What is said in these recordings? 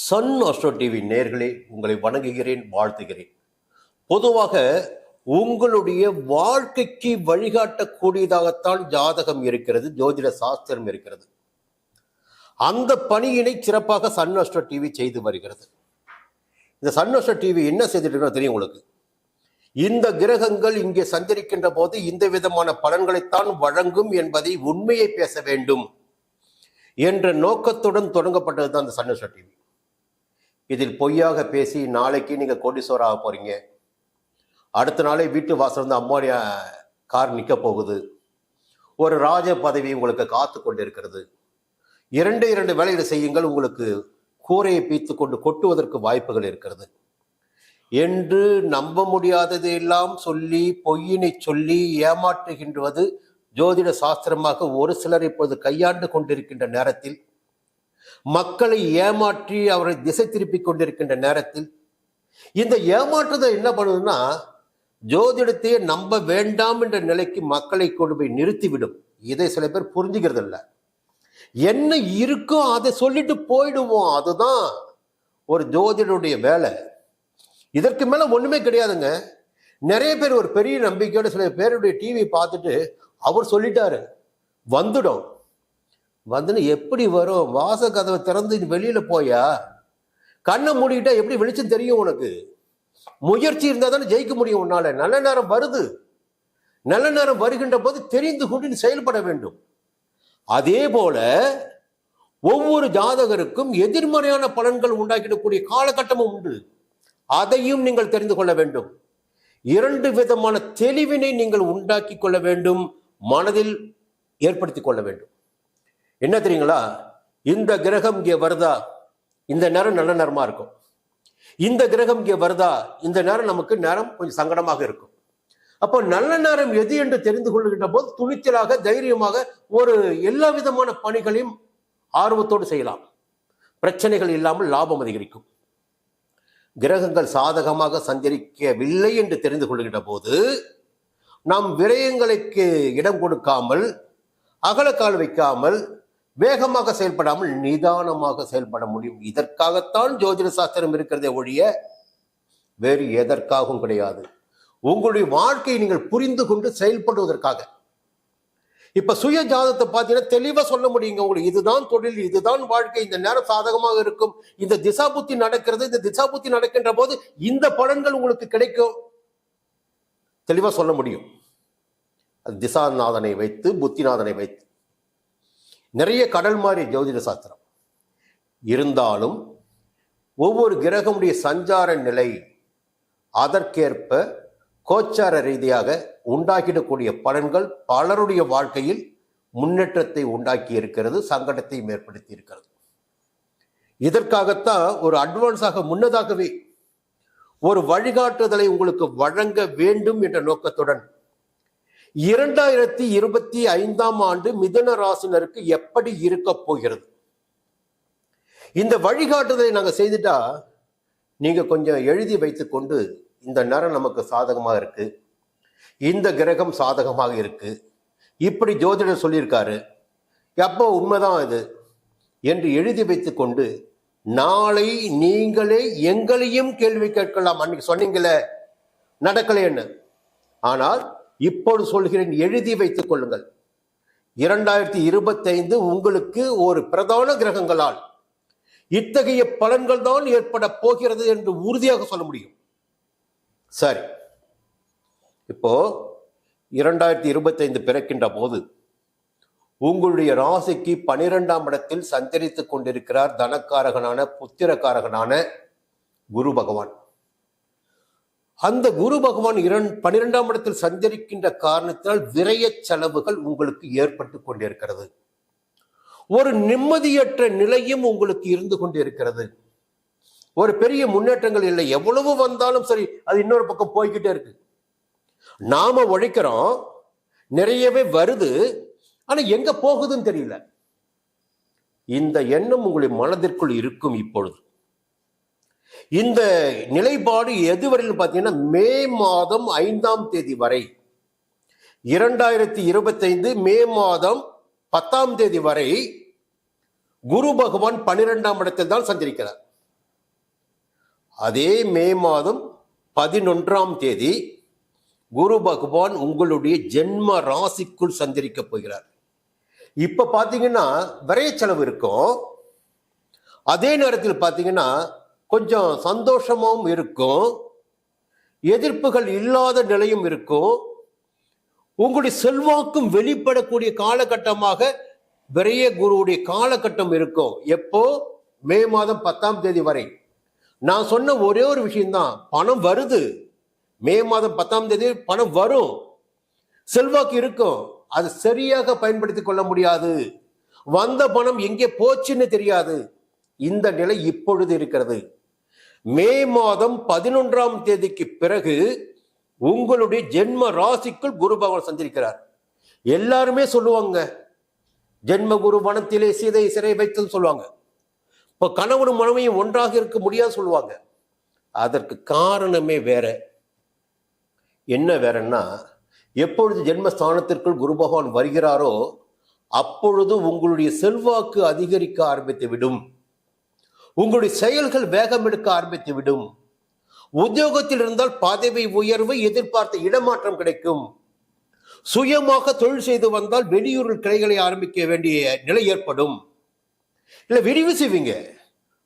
Sun astro TV நேயர்களே, உங்களை வணங்குகிறேன், வாழ்த்துகிறேன். பொதுவாக உங்களுடைய வாழ்க்கைக்கு வழிகாட்டக்கூடியதாகத்தான் ஜாதகம் இருக்கிறது, ஜோதிட சாஸ்திரம் இருக்கிறது. அந்த பணியினை சிறப்பாக சன் அஸ்ட்ரோ டிவி செய்து வருகிறது. இந்த சன் அஸ்ட்ரோ டிவி என்ன செய்துட்டு தெரியும் உங்களுக்கு. இந்த கிரகங்கள் இங்கே சஞ்சரிக்கின்ற போது இந்த விதமான பலன்களைத்தான் வழங்கும் என்பதை உண்மையை பேச வேண்டும் என்ற நோக்கத்துடன் தொடங்கப்பட்டது தான் இந்த சன் அஸ்ட்ரோ டிவி. இதில் பொய்யாக பேசி நாளைக்கு நீங்கள் கோடீஸ்வரர் ஆக போறீங்க, அடுத்த நாளே வீட்டு வாசல் வந்து அம்மாவுடைய கார் நிற்க போகுது, ஒரு ராஜ பதவி உங்களுக்கு காத்து கொண்டு இருக்கிறது, இரண்டு வேலைகளை செய்யுங்கள், உங்களுக்கு கூரையை பீத்து கொண்டு கொட்டுவதற்கு வாய்ப்புகள் இருக்கிறது என்று நம்ப முடியாதது எல்லாம் சொல்லி பொய்யினை சொல்லி ஏமாற்றுகின்றது ஜோதிட சாஸ்திரமாக ஒரு சிலர் இப்போது கையாண்டு கொண்டிருக்கின்ற நேரத்தில், மக்களை ஏமாற்றி அவரை திசை திருப்பி கொண்டிருக்கின்ற நேரத்தில், இந்த ஏமாற்றுதல் என்ன பண்ணுதுன்னா ஜோதிடத்தையே நம்ப வேண்டாம் என்ற நிலைக்கு மக்களை கொண்டு போய் நிறுத்திவிடும். இதை சில பேர் புரிஞ்சுக்கிறது இல்லை. என்ன இருக்கோ அதை சொல்லிட்டு போயிடுவோம், அதுதான் ஒரு ஜோதிடருடைய வேலை. இதற்கு மேல ஒண்ணுமே கிடையாதுங்க. நிறைய பேர் ஒரு பெரிய நம்பிக்கையோட சில பேருடைய டிவி பார்த்துட்டு அவர் சொல்லிட்டாரு வந்துடும், வந்துன்னு எப்படி வரும்? வாச கதவை திறந்து வெளியில போயா, கண்ணை மூடிக்கிட்டா எப்படி வெளிச்சம் தெரியும் உனக்கு? முயற்சி இருந்தா தானே ஜெயிக்க முடியும் உன்னால. நல்ல நேரம் வருது, நல்ல நேரம் வருகின்ற போது தெரிந்து கொண்டு செயல்பட வேண்டும். அதே போல ஒவ்வொரு ஜாதகருக்கும் எதிர்மறையான பலன்கள் உண்டாக்கிடக்கூடிய காலகட்டமும் உண்டு. அதையும் நீங்கள் தெரிந்து கொள்ள வேண்டும். இரண்டு விதமான தெளிவினை நீங்கள் உண்டாக்கி கொள்ள வேண்டும், மனதில் ஏற்படுத்தி கொள்ள வேண்டும். என்ன தெரியுங்களா, இந்த கிரகம் இங்கே வருதா, இந்த நேரம் நல்ல நேரமா இருக்கும். இந்த கிரகம் இங்கே வருதா, இந்த நேரம் நமக்கு நேரம் கொஞ்சம் சங்கடமாக இருக்கும். அப்போ நல்ல நேரம் எது என்று தெரிந்து கொள்கின்ற போது துணிச்சலாக தைரியமாக ஒரு எல்லா விதமான பணிகளையும் ஆர்வத்தோடு செய்யலாம். பிரச்சனைகள் இல்லாமல் லாபம் அதிகரிக்கும். கிரகங்கள் சாதகமாக சஞ்சரிக்கவில்லை என்று தெரிந்து கொள்கின்ற போது நாம் விரயங்களுக்கு இடம் கொடுக்காமல், அகலக்கால் வைக்காமல், வேகமாக செயல்படாமல் நிதானமாக செயல்பட முடியும். இதற்காகத்தான் ஜோதிட சாஸ்திரம் இருக்கிறதே ஒழிய வேறு எதற்காகவும் கிடையாது. உங்களுடைய வாழ்க்கையை நீங்கள் புரிந்து கொண்டு செயல்படுவதற்காக. இப்ப சுய ஜாதகத்தை பார்த்தீங்கன்னா தெளிவா சொல்ல முடியுங்க உங்களுக்கு. இதுதான் தொழில், இதுதான் வாழ்க்கை, இந்த நேரம் சாதகமாக இருக்கும், இந்த திசா புத்தி நடக்கிறது, இந்த திசா புத்தி நடக்கின்ற போது இந்த பலன்கள் உங்களுக்கு கிடைக்கும், தெளிவா சொல்ல முடியும். அது திசாநாதனை வைத்து, புத்திநாதனை வைத்து. நிறைய கடல் மாதிரி ஜோதிட சாஸ்திரம் இருந்தாலும் ஒவ்வொரு கிரகமுடைய சஞ்சார நிலை அதற்கேற்ப கோச்சார ரீதியாக உண்டாக்கிடக்கூடிய பலன்கள் பலருடைய வாழ்க்கையில் முன்னேற்றத்தை உண்டாக்கி இருக்கிறது, சங்கடத்தையும் ஏற்படுத்தி இருக்கிறது. இதற்காகத்தான் ஒரு அட்வான்ஸாக முன்னதாகவே ஒரு வழிகாட்டுதலை உங்களுக்கு வழங்க வேண்டும் என்ற நோக்கத்துடன் 2025 ஆண்டு மிதுன ராசினருக்கு எப்படி இருக்க போகிறது, இந்த வழிகாட்டுதலை நாங்கள் செய்துட்டா நீங்க கொஞ்சம் எழுதி வைத்துக் கொண்டு, இந்த நேரம் நமக்கு சாதகமாக இருக்கு, இந்த கிரகம் சாதகமாக இருக்கு, இப்படி ஜோதிடர் சொல்லியிருக்காரு, எப்போ உண்மைதான் இது என்று எழுதி வைத்துக் கொண்டு நாளை நீங்களே எங்களையும் கேள்வி கேட்கலாம். அன்னைக்கு சொன்னீங்களே நடக்கலைன்னு, ஆனால் இப்போது சொல்கிறேன், எழுதி வைத்துக் கொள்ளுங்கள். 2025 உங்களுக்கு ஒரு பிரதான கிரகங்களால் இத்தகைய பலன்கள் தான் ஏற்பட போகிறது என்று உறுதியாக சொல்ல முடியும். சரி, இப்போ 2025 பிறக்கின்ற போது உங்களுடைய ராசிக்கு 12ஆம் இடத்தில் சஞ்சரித்துக் கொண்டிருக்கிறார் தனக்காரகனான புத்திரக்காரகனான குரு பகவான். அந்த குரு பகவான் 12ஆம் இடத்தில் சஞ்சரிக்கின்ற காரணத்தினால் விரய செலவுகள் உங்களுக்கு ஏற்பட்டு கொண்டிருக்கிறது. ஒரு நிம்மதியற்ற நிலையும் உங்களுக்கு இருந்து கொண்டிருக்கிறது. ஒரு பெரிய முன்னேற்றங்கள் இல்லை. எவ்வளவு வந்தாலும் சரி, அது இன்னொரு பக்கம் போய்கிட்டே இருக்கு. நாம உழைக்கிறோம், நிறையவே வருது, ஆனா எங்க போகுதுன்னு தெரியல. இந்த எண்ணம் உங்களுடைய மனதிற்குள் இருக்கும். இப்பொழுது இந்த நிலைப்பாடு எதுவரையில் பார்த்தீங்கன்னா மே மாதம் 5ஆம் தேதி வரை, 2025 மே மாதம் 10ஆம் தேதி வரை குரு பகவான் 12ஆம் இடத்தில் தான் சஞ்சரிக்கிறார். அதே மே மாதம் 11ஆம் தேதி குரு பகவான் உங்களுடைய ஜென்ம ராசிக்குள் சஞ்சரிக்க போகிறார். இப்ப பாத்தீங்கன்னா விரைய செலவு இருக்கும், அதே நேரத்தில் பாத்தீங்கன்னா கொஞ்சம் சந்தோஷமும் இருக்கும், எதிர்ப்புகள் இல்லாத நிலையும் இருக்கும். உங்களுடைய செல்வாக்கும் வெளிப்படக்கூடிய காலகட்டமாக விரைய குருவுடைய காலகட்டம் இருக்கும். எப்போ? மே மாதம் 10ஆம் தேதி வரை. நான் சொன்ன ஒரே ஒரு விஷயம்தான், பணம் வருது. மே மாதம் 10ஆம் தேதி பணம் வரும், செல்வாக்கு இருக்கும். அது சரியாக பயன்படுத்திக் கொள்ள முடியாது, வந்த பணம் எங்கே போச்சுன்னு தெரியாது. இந்த நிலை இப்பொழுது இருக்கிறது. மே மாதம் 11ஆம் தேதிக்கு பிறகு உங்களுடைய ஜென்ம ராசிக்குள் குரு பகவான் சஞ்சரிக்கிறார். எல்லாருமே சொல்லுவாங்க, ஜென்ம குரு வனத்திலே சீதை சிறை வைத்தது சொல்லுவாங்க. இப்போ கணவனும் மனைவியும் ஒன்றாக இருக்க முடியாது சொல்லுவாங்க. அதற்கு காரணமே வேற. என்ன வேறன்னா, எப்பொழுது ஜென்மஸ்தானத்திற்குள் குரு பகவான் வருகிறாரோ அப்பொழுது உங்களுடைய செல்வாக்கு அதிகரிக்க ஆரம்பித்து விடும், உங்களுடைய செயல்கள் வேகம் எடுக்க ஆரம்பித்து விடும். உத்தியோகத்தில் இருந்தால் பதவி உயர்வு, எதிர்பார்த்த இடமாற்றம் கிடைக்கும். சுயமாக தொழில் செய்து வந்தால் வெளியூரில் கிளைகளை ஆரம்பிக்க வேண்டிய நிலை ஏற்படும், இல்லை விரிவு செய்வீங்க.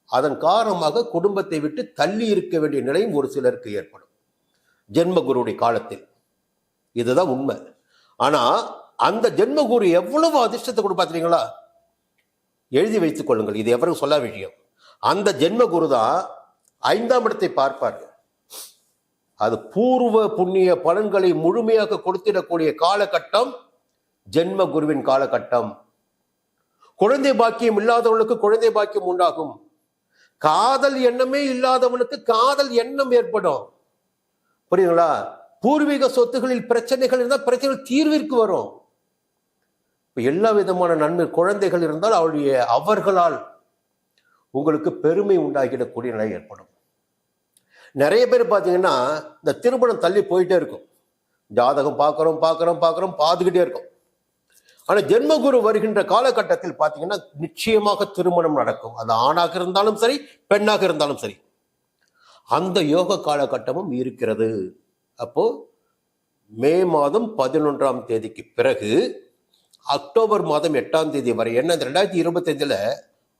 அதன் காரணமாக குடும்பத்தை விட்டு தள்ளி இருக்க வேண்டிய நிலையும் ஒரு சிலருக்கு ஏற்படும் ஜென்மகுருடைய காலத்தில். இதுதான் உண்மை. ஆனா அந்த ஜென்மகுரு எவ்வளவு அதிர்ஷ்டத்தை கொடுப்பாத்தீங்களா? எழுதி வைத்துக் கொள்ளுங்கள், இது எவரும் சொல்ல விஷயம். அந்த ஜென்மகுரு தான் 5ஆம் இடத்தை பார்ப்பார். அது பூர்வ புண்ணிய பலன்களை முழுமையாக கொடுத்திடக்கூடிய காலகட்டம் ஜென்ம குருவின் காலகட்டம். குழந்தை பாக்கியம் இல்லாதவனுக்கு குழந்தை பாக்கியம் உண்டாகும். காதல் எண்ணமே இல்லாதவனுக்கு காதல் எண்ணம் ஏற்படும். புரியுங்களா? பூர்வீக சொத்துகளில் பிரச்சனைகள் இருந்தால் பிரச்சனைகள் தீர்விற்கு வரும். எல்லா விதமான நன்மை, குழந்தைகள் இருந்தால் அவர்களால் உங்களுக்கு பெருமை உண்டாகிடக்கூடிய நிலை ஏற்படும். நிறைய பேர் பார்த்தீங்கன்னா இந்த திருமணம் தள்ளி போயிட்டே இருக்கும். ஜாதகம் பார்க்குறோம் பார்த்துக்கிட்டே இருக்கும். ஆனால் ஜென்மகுரு வருகின்ற காலகட்டத்தில் பார்த்தீங்கன்னா நிச்சயமாக திருமணம் நடக்கும். அது ஆணாக இருந்தாலும் சரி, பெண்ணாக இருந்தாலும் சரி. அந்த யோக காலகட்டமும் இருக்கிறது. அப்போ மே மாதம் 11ஆம் தேதிக்கு பிறகு அக்டோபர் மாதம் 8ஆம் தேதி வரை, என்ன 2025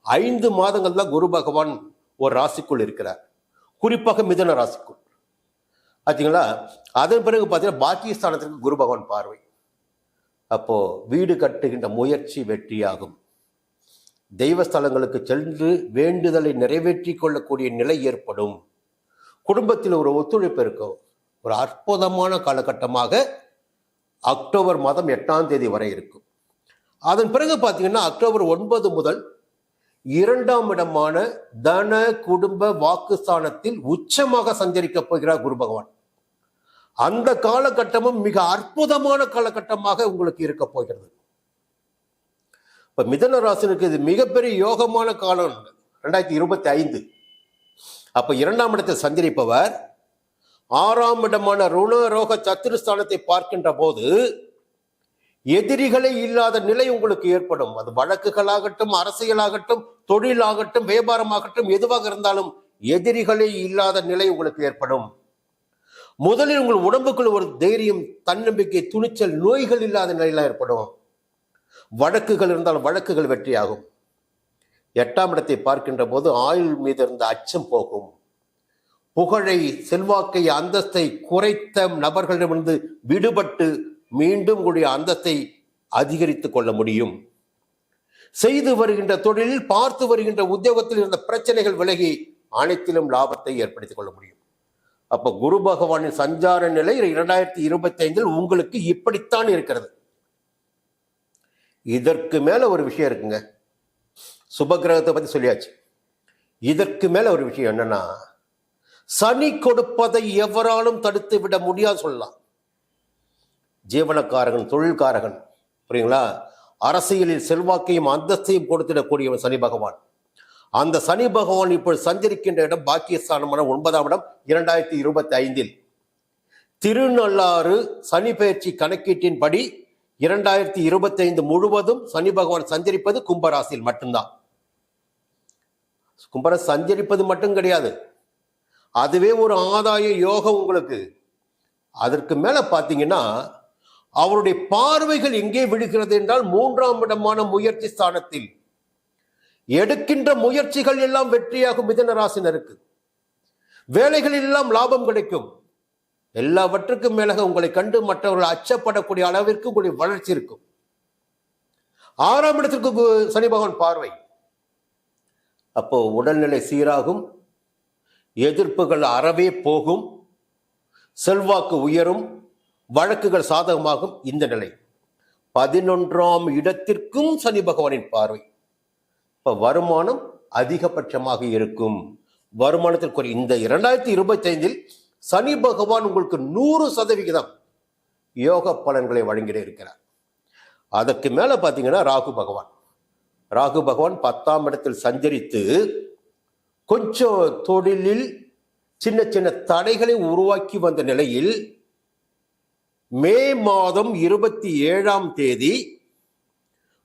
5 மாதங்கள் தான் குரு பகவான் ஒரு ராசிக்குள் இருக்கிறார், குறிப்பாக மிதுன ராசிக்குள். ஆச்சுங்களா? அதன் பிறகு பார்த்தீங்கன்னா பாக்கியஸ்தானத்திற்கு குரு பகவான் பார்வை. அப்போ வீடு கட்டுகின்ற முயற்சி வெற்றியாகும். தெய்வஸ்தலங்களுக்கு சென்று வேண்டுதலை நிறைவேற்றி கொள்ளக்கூடிய நிலை ஏற்படும். குடும்பத்தில் ஒரு ஒத்துழைப்பு இருக்கும். ஒரு அற்புதமான காலகட்டமாக அக்டோபர் மாதம் 8ஆம் தேதி வரை இருக்கும். அதன் பிறகு பார்த்தீங்கன்னா அக்டோபர் 9 முதல் 2ஆம் இடமான தன குடும்ப வாக்குஸ்தானத்தில் உச்சமாக சஞ்சரிக்க போகிறார் குரு பகவான். அந்த காலகட்டமும் மிக அற்புதமான காலகட்டமாக உங்களுக்கு இருக்க போகிறது. இப்ப மிதுன ராசினுக்கு இது மிகப்பெரிய யோகமான காலம் 2025. அப்ப 2ஆம் இடத்தை சஞ்சரிப்பவர் 6ஆம் இடமான ருண ரோக சத்துருஸ்தானத்தை பார்க்கின்ற போது எதிரிகளே இல்லாத நிலை உங்களுக்கு ஏற்படும். அது வழக்குகளாகட்டும், அரசியலாகட்டும், தொழிலாகட்டும், வியாபாரமாகட்டும், எதுவாக இருந்தாலும் எதிரிகளே இல்லாத நிலை உங்களுக்கு ஏற்படும். முதலில் உங்கள் உடம்புக்குள் ஒரு தைரியம், தன்னம்பிக்கை, துணிச்சல், நோய்கள் இல்லாத நிலையெல்லாம் ஏற்படும். வழக்குகள் இருந்தால் வழக்குகள் வெற்றியாகும். 8ஆம் இடத்தை பார்க்கின்ற போது ஆயுள் மீது இருந்த அச்சம் போகும். புகழை, செல்வாக்கை, அந்தஸ்தை குறைத்த நபர்களிடமிருந்து விடுபட்டு மீண்டும் உங்களுடைய அந்தஸ்தை அதிகரித்துக் கொள்ள முடியும். செய்து வருகின்ற தொழிலில், பார்த்து வருகின்ற உத்தியோகத்தில் இருந்த பிரச்சனைகள் விலகி அனைத்திலும் லாபத்தை ஏற்படுத்திக் கொள்ள முடியும். அப்ப குரு பகவானின் சஞ்சார நிலை 2025 உங்களுக்கு இப்படித்தான் இருக்கிறது. இதற்கு மேல ஒரு விஷயம் இருக்குங்க. சுபகிரகத்தை பத்தி சொல்லியாச்சு. இதற்கு மேல ஒரு விஷயம் என்னன்னா, சனி கொடுப்பதை எவராலும் தடுத்து விட முடியாது சொல்லலாம். ஜீவனக்காரகன், தொழில்காரகன், புரியுங்களா? அரசியலில் செல்வாக்கையும் அந்தஸ்தையும் கொடுத்திடக்கூடியவன் சனி பகவான். அந்த சனி பகவான் இப்போது சஞ்சரிக்கின்ற இடம் பாக்கியஸ்தானமான 9ஆம் இடம் 2025. திருநள்ளாறு சனி பெயர்ச்சி கணக்கீட்டின்படி 2025 முழுவதும் சனி பகவான் சஞ்சரிப்பது கும்பராசியில் மட்டும்தான். கும்பராசி சஞ்சரிப்பது மட்டும் கிடையாது, அதுவே ஒரு ஆதாய யோகம் உங்களுக்கு. அதற்கு மேல பார்த்தீங்கன்னா அவருடைய பார்வைகள் எங்கே விழுகிறது என்றால் 3ஆம் இடமான முயற்சி ஸ்தானத்தில். எடுக்கின்ற முயற்சிகள் எல்லாம் வெற்றியாகும் மிதுன ராசினருக்கு. வேலைகள் எல்லாம் லாபம் கிடைக்கும். எல்லாவற்றுக்கும் மேலாக உங்களை கண்டு மற்றவர்கள் அச்சப்படக்கூடிய அளவிற்கு உங்களுடைய வளர்ச்சி இருக்கும். 6ஆம் இடத்திற்கு சனி பகவான் பார்வை. அப்போ உடல்நிலை சீராகும், எதிர்ப்புகள் அறவே போகும், செல்வாக்கு உயரும், வழக்குகள் சாதகமாகும். இந்த நிலை 11ஆம் இடத்திற்கும் சனி பகவானின் பார்வை. இப்ப வருமானம் அதிகபட்சமாக இருக்கும். வருமானத்திற்கு இந்த 2025 சனி பகவான் உங்களுக்கு 100% யோக பலன்களை வழங்கிட இருக்கிறார். அதற்கு மேல பாத்தீங்கன்னா ராகு பகவான் 10ஆம் இடத்தில் சஞ்சரித்து கொஞ்சம் தொழிலில் சின்ன சின்ன தடைகளை உருவாக்கி வந்த நிலையில் மே மாதம் 27ஆம் தேதி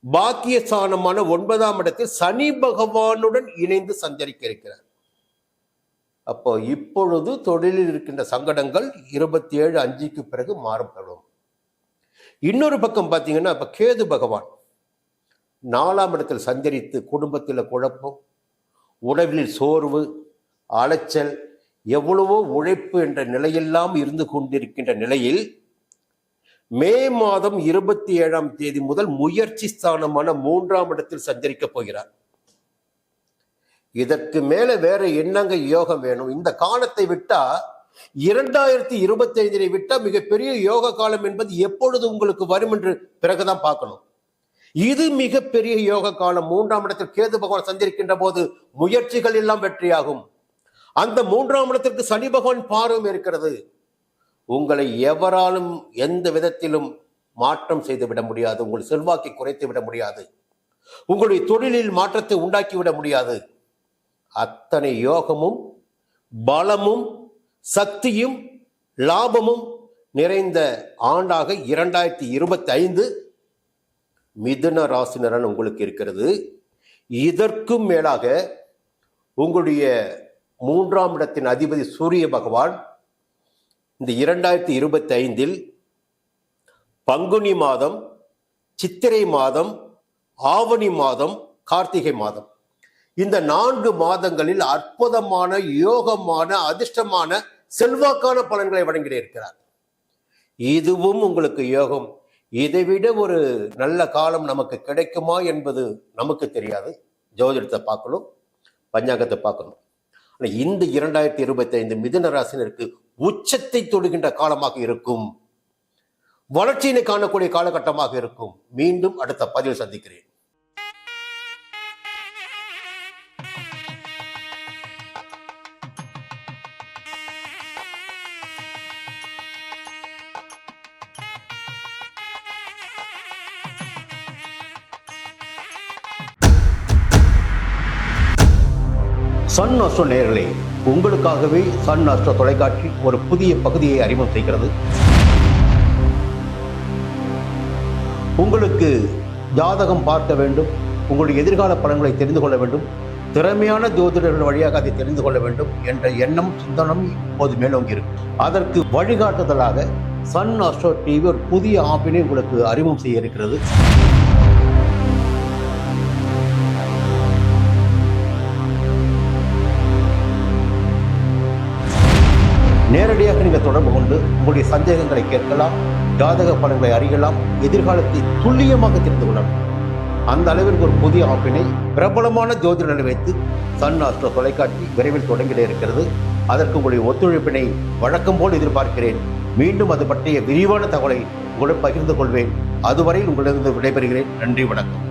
பாக்கியஸ்தானமான 9ஆம் இடத்தில் சனி பகவானுடன் இணைந்து சஞ்சரிக்க இருக்கிறார். அப்போ இப்பொழுது தொழிலில் இருக்கின்ற சங்கடங்கள் 27/5க்கு பிறகு மாறுபடும். இன்னொரு பக்கம் பார்த்தீங்கன்னா இப்ப கேது பகவான் 4ஆம் இடத்தில் சஞ்சரித்து குடும்பத்தில் குழப்பம், உணவில் சோர்வு, அலைச்சல், எவ்வளவோ உழைப்பு என்ற நிலையெல்லாம் இருந்து கொண்டிருக்கின்ற நிலையில் மே மாதம் 27ஆம் தேதி முதல் முயற்சி ஸ்தானமான 3ஆம் இடத்தில் சஞ்சரிக்க போகிறார். இதற்கு மேல வேற என்னங்க யோகம் வேணும்? இந்த காலத்தை விட்டா 2025 விட்டா மிகப்பெரிய யோக காலம் என்பது எப்பொழுது உங்களுக்கு வரும் என்று பிறகுதான் பார்க்கணும். இது மிகப்பெரிய யோக காலம். 3ஆம் இடத்தில் கேது பகவான் சஞ்சரிக்கின்ற போது முயற்சிகள் எல்லாம் வெற்றியாகும். அந்த 3ஆம் இடத்திற்கு சனி பகவான் பார்வை இருக்கிறது. உங்களை எவராலும் எந்த விதத்திலும் மாற்றம் செய்து விட முடியாது. உங்கள் செல்வாக்கை குறைத்து விட முடியாது. உங்களுடைய தொழிலில் மாற்றத்தை உண்டாக்கி விட முடியாது. அத்தனை யோகமும் பலமும் சக்தியும் லாபமும் நிறைந்த ஆண்டாக 2025 மிதுன ராசினரன் உங்களுக்கு இருக்கிறது. இதற்கும் மேலாக உங்களுடைய 3ஆம் இடத்தின் அதிபதி சூரிய பகவான் இந்த 2025 பங்குனி மாதம், சித்திரை மாதம், ஆவணி மாதம், கார்த்திகை மாதம், இந்த 4 மாதங்களில் அற்புதமான யோகமான அதிர்ஷ்டமான செல்வாக்கான பலன்களை வழங்கி இருக்கிறார். இதுவும் உங்களுக்கு யோகம். இதைவிட ஒரு நல்ல காலம் நமக்கு கிடைக்குமா என்பது நமக்கு தெரியாது. ஜோதிடத்தை பார்க்கணும், பஞ்சாங்கத்தை பார்க்கணும். ஆனால் இந்த 2025 மிதுன ராசினருக்கு உச்சத்தை தொடுகின்ற காலமாக இருக்கும். வளர்ச்சியினை காணக்கூடிய காலகட்டமாக இருக்கும். மீண்டும் அடுத்த பதிவில் சந்திக்கிறேன். சன் அஸ்ட்ரோ நேயர்களே, உங்களுக்காகவே சன் அஸ்ட்ரோ தொலைக்காட்சி ஒரு புதிய பகுதியை அறிமுகம் செய்கிறது. உங்களுக்கு ஜாதகம் பார்க்க வேண்டும், உங்களுடைய எதிர்கால பலன்களை தெரிந்து கொள்ள வேண்டும், திறமையான ஜோதிடர்கள் வழியாக அதை தெரிந்து கொள்ள வேண்டும் என்ற எண்ணம் சிந்தனம் இப்போது மேலோங்கி இருக்கு. அதற்கு வழிகாட்டுதலாக சன் அஸ்ட்ரோ டிவி ஒரு புதிய ஆப்பினை உங்களுக்கு அறிமுகம் செய்ய இருக்கிறது. நேரடியாக நீங்கள் தொடர்பு கொண்டு உங்களுடைய சந்தேகங்களை கேட்கலாம், ஜாதக பலன்களை அறியலாம், எதிர்காலத்தை துல்லியமாக தெரிந்து கொள்ளலாம். அந்த அளவிற்கு ஒரு புதிய ஆப்பினை பிரபலமான ஜோதிடர்களை வைத்து சன் அஸ்ட்ரோ தொலைக்காட்சி விரைவில் தொடங்கிட இருக்கிறது. அதற்கு உங்களுடைய ஒத்துழைப்பினை வழக்கம் போல் எதிர்பார்க்கிறேன். மீண்டும் அது பற்றிய விரிவான தகவலை உங்களுடன் பகிர்ந்து கொள்வேன். அதுவரை உங்களிடம் விடைபெறுகிறேன். நன்றி, வணக்கம்.